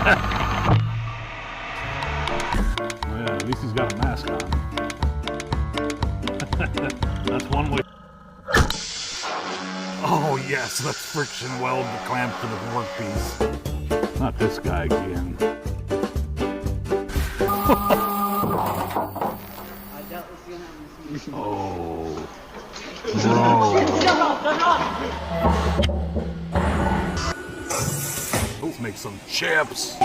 Yeah, at least he's got a mask on. That's one way. Oh yes, let's friction weld the clamp to the workpiece. Not this guy again. Oh, bro. Let's make some chips.